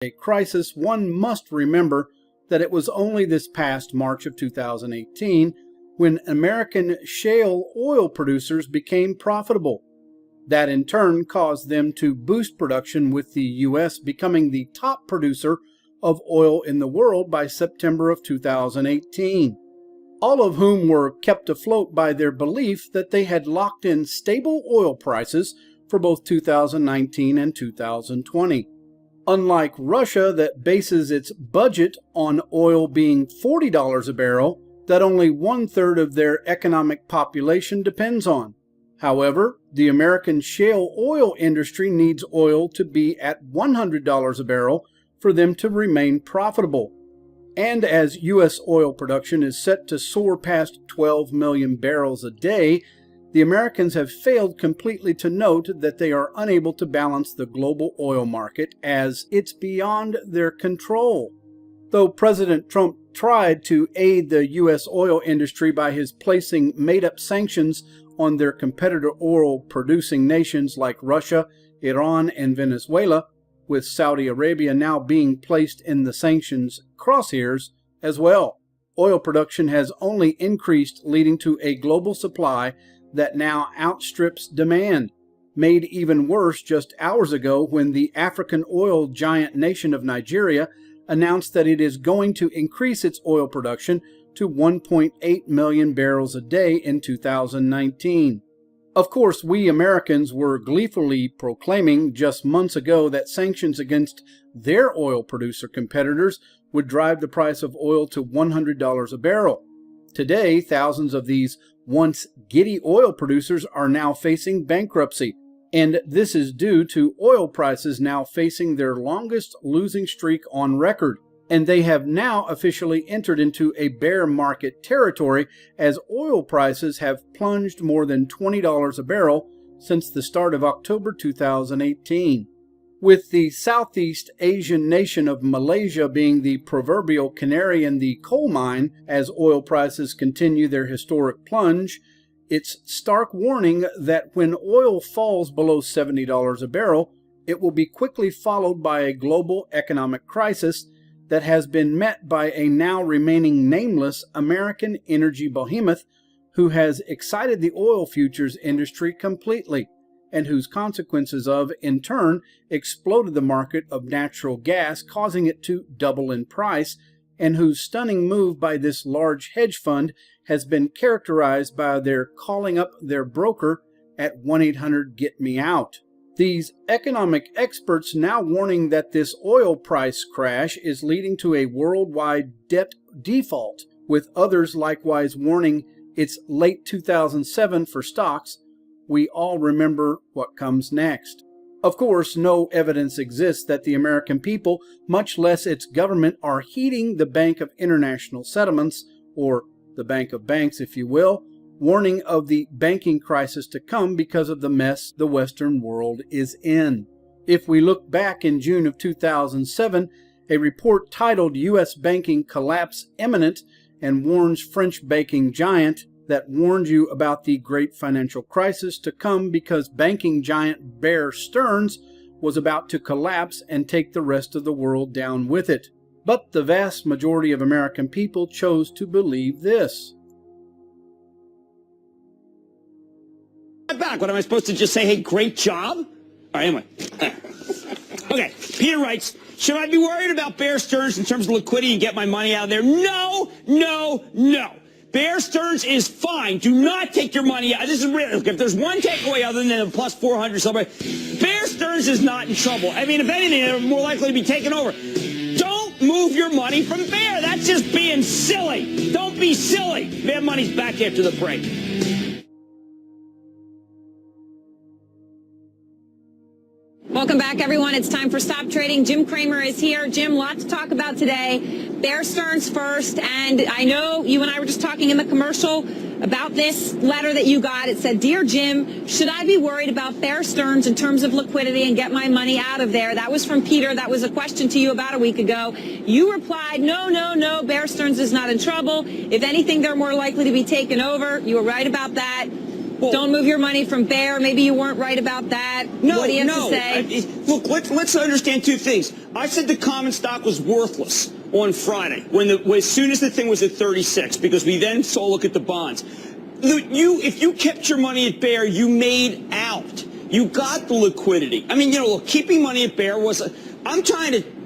a crisis, one must remember that it was only this past March of 2018 when American shale oil producers became profitable. That in turn caused them to boost production, with the U.S. becoming the top producer of oil in the world by September of 2018. All of whom were kept afloat by their belief that they had locked in stable oil prices for both 2019 and 2020. Unlike Russia, that bases its budget on oil being $40 a barrel, that only 1/3 of their economic population depends on. However, the American shale oil industry needs oil to be at $100 a barrel for them to remain profitable. And as U.S. oil production is set to soar past 12 million barrels a day, the Americans have failed completely to note that they are unable to balance the global oil market, as it's beyond their control. Though President Trump tried to aid the U.S. oil industry by his placing made-up sanctions on their competitor oil-producing nations like Russia, Iran, and Venezuela, with Saudi Arabia now being placed in the sanctions crosshairs as well, oil production has only increased, leading to a global supply that now outstrips demand. Made even worse just hours ago when the African oil giant nation of Nigeria announced that it is going to increase its oil production to 1.8 million barrels a day in 2019. Of course, we Americans were gleefully proclaiming just months ago that sanctions against their oil producer competitors would drive the price of oil to $100 a barrel. Today, thousands of these once giddy oil producers are now facing bankruptcy, and this is due to oil prices now facing their longest losing streak on record. And they have now officially entered into a bear market territory, as oil prices have plunged more than $20 a barrel since the start of October 2018. With the Southeast Asian nation of Malaysia being the proverbial canary in the coal mine as oil prices continue their historic plunge, it's stark warning that when oil falls below $70 a barrel, it will be quickly followed by a global economic crisis that has been met by a now remaining nameless American energy behemoth who has excited the oil futures industry completely, and whose consequences of, in turn, exploded the market of natural gas, causing it to double in price, and whose stunning move by this large hedge fund has been characterized by their calling up their broker at 1-800-GET-ME-OUT. These economic experts now warning that this oil price crash is leading to a worldwide debt default, with others likewise warning it's late 2007 for stocks. We all remember what comes next. Of course, no evidence exists that the American people, much less its government, are heeding the Bank of International Settlements, or the Bank of Banks, if you will, warning of the banking crisis to come because of the mess the Western world is in. If we look back in June of 2007, a report titled U.S. Banking Collapse Imminent and warns French banking giant that warned you about the great financial crisis to come because banking giant Bear Stearns was about to collapse and take the rest of the world down with it. But the vast majority of American people chose to believe this. Back. What am I supposed to just say? Hey, great job? All right, anyway. Okay, Peter writes, should I be worried about Bear Stearns in terms of liquidity and get my money out of there? No, no, no. Bear Stearns is fine. Do not take your money out. This is really, if there's one takeaway other than a plus 400 somebody, Bear Stearns is not in trouble. I mean, if anything, they're more likely to be taken over. Don't move your money from Bear. That's just being silly. Don't be silly. Bear money's back after the break. Welcome back, everyone. It's time for Stop Trading. Jim Cramer is here. Jim, lot to talk about today. Bear Stearns first, and I know you and I were just talking in the commercial about this letter that you got. It said, Dear Jim, should I be worried about Bear Stearns in terms of liquidity and get my money out of there? That was from Peter. That was a question to you about a week ago. You replied, no, no, no, Bear Stearns is not in trouble. If anything, they're more likely to be taken over. You were right about that. Well, don't move your money from Bear. Maybe you weren't right about that. No, what do you have no. to say? Look, let's understand two things. I said the common stock was worthless on Friday as soon as the thing was at 36, because we then saw a look at the bonds. If you kept your money at Bear, you made out. You got the liquidity. I mean, look, keeping money at Bear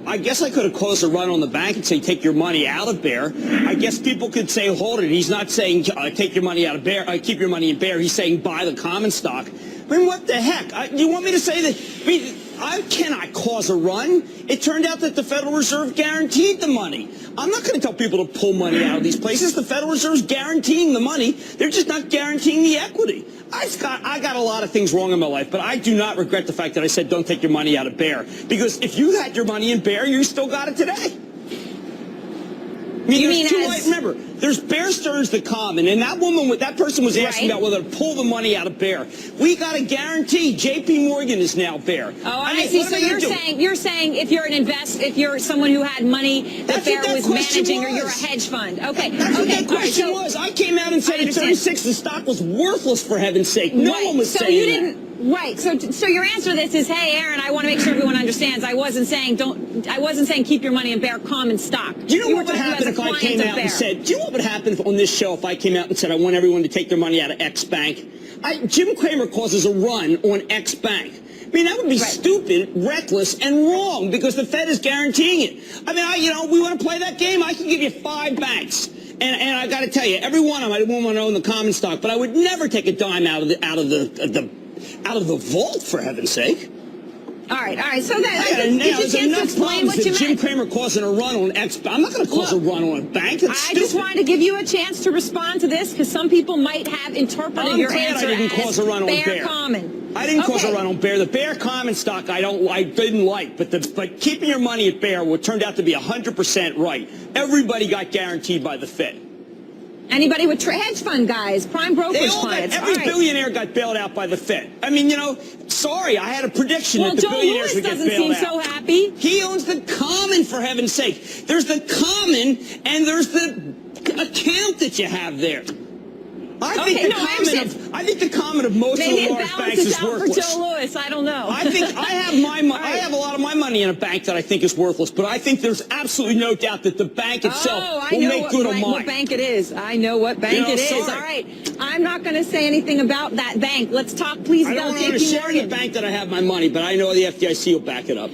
I guess I could have caused a run on the bank and say, take your money out of Bear. I guess people could say, hold it. He's not saying take your money out of Bear, keep your money in Bear. He's saying buy the common stock. I mean, what the heck? You want me to say that? I cannot cause a run. It turned out that the Federal Reserve guaranteed the money. I'm not going to tell people to pull money out of these places. The Federal Reserve's guaranteeing the money. They're just not guaranteeing the equity. I got a lot of things wrong in my life, but I do not regret the fact that I said don't take your money out of Bear. Because if you had your money in Bear, you still got it today. I mean, there's two ways. Remember, there's Bear Stearns the common, and that person was asking about whether to pull the money out of Bear. We got a guarantee. J.P. Morgan is now Bear. Oh, I see. So you're saying if you're someone who had money that Bear was managing, or you're a hedge fund. Okay. That's what that question was. I came out and said at 36 the stock was worthless, for heaven's sake. No one was saying that. Right. So your answer to this is, hey, Aaron, I want to make sure everyone understands. I wasn't saying keep your money in Bear common stock. Do you know what would happen if I came out and said? Do you know what would happen on this show if I came out and said I want everyone to take their money out of X bank? Jim Cramer causes a run on X bank. I mean, that would be stupid, reckless, and wrong because the Fed is guaranteeing it. I mean, we want to play that game. I can give you 5 banks. And I got to tell you, every one of them I wouldn't want to own the common stock, but I would never take a dime out of the vault, for heaven's sake. All right. So that there's just enough explain what you Jim meant. Cramer causing a run on X. I'm not going to cause a run on a bank. That's I stupid. just wanted to give you a chance to respond to this because some people might have interpreted your answer I didn't cause a run on Bear. Common. I didn't cause a run on Bear. The Bear common stock I didn't like, but keeping your money at Bear turned out to be 100% right. Everybody got guaranteed by the Fed. Anybody with hedge fund guys, prime brokerage clients. Every billionaire got bailed out by the Fed. I mean, sorry, I had a prediction that the Joe billionaires Lewis would get bailed out. doesn't seem so happy. He owns the common, for heaven's sake. There's the common, and there's the account that you have there. I think the common of most of the large banks is worthless. For Joe Lewis, I don't know. I have a lot of my money in a bank that I think is worthless, but I think there's absolutely no doubt that the bank itself will make good on mine. What bank it is. I know what bank it is. All right. I'm not going to say anything about that bank. Let's talk, please, about JP Morgan. I don't want to share the bank that I have my money, but I know the FDIC will back it up.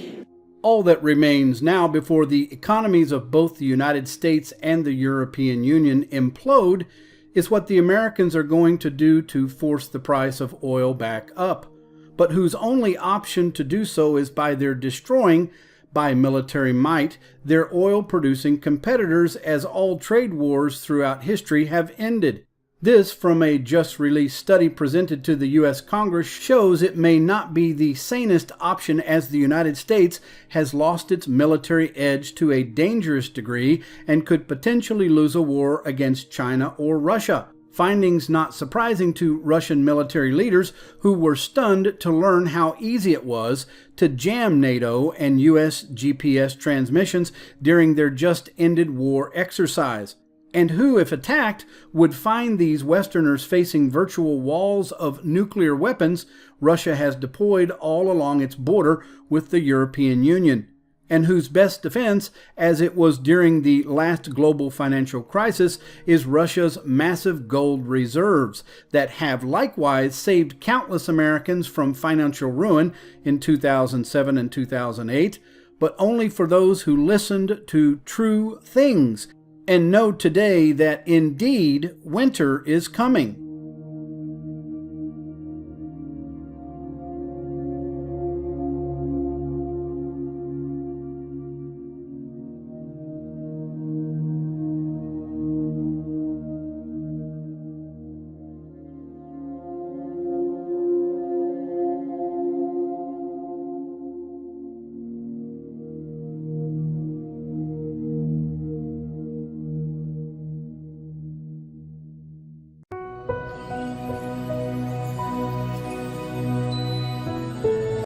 All that remains now before the economies of both the United States and the European Union implode is what the Americans are going to do to force the price of oil back up, but whose only option to do so is by their destroying, by military might, their oil-producing competitors, as all trade wars throughout history have ended. This, from a just-released study presented to the U.S. Congress, shows it may not be the sanest option as the United States has lost its military edge to a dangerous degree and could potentially lose a war against China or Russia. Findings not surprising to Russian military leaders who were stunned to learn how easy it was to jam NATO and U.S. GPS transmissions during their just-ended war exercise, and who, if attacked, would find these Westerners facing virtual walls of nuclear weapons Russia has deployed all along its border with the European Union, and whose best defense, as it was during the last global financial crisis, is Russia's massive gold reserves that have likewise saved countless Americans from financial ruin in 2007 and 2008, but only for those who listened to true things and know today that indeed winter is coming.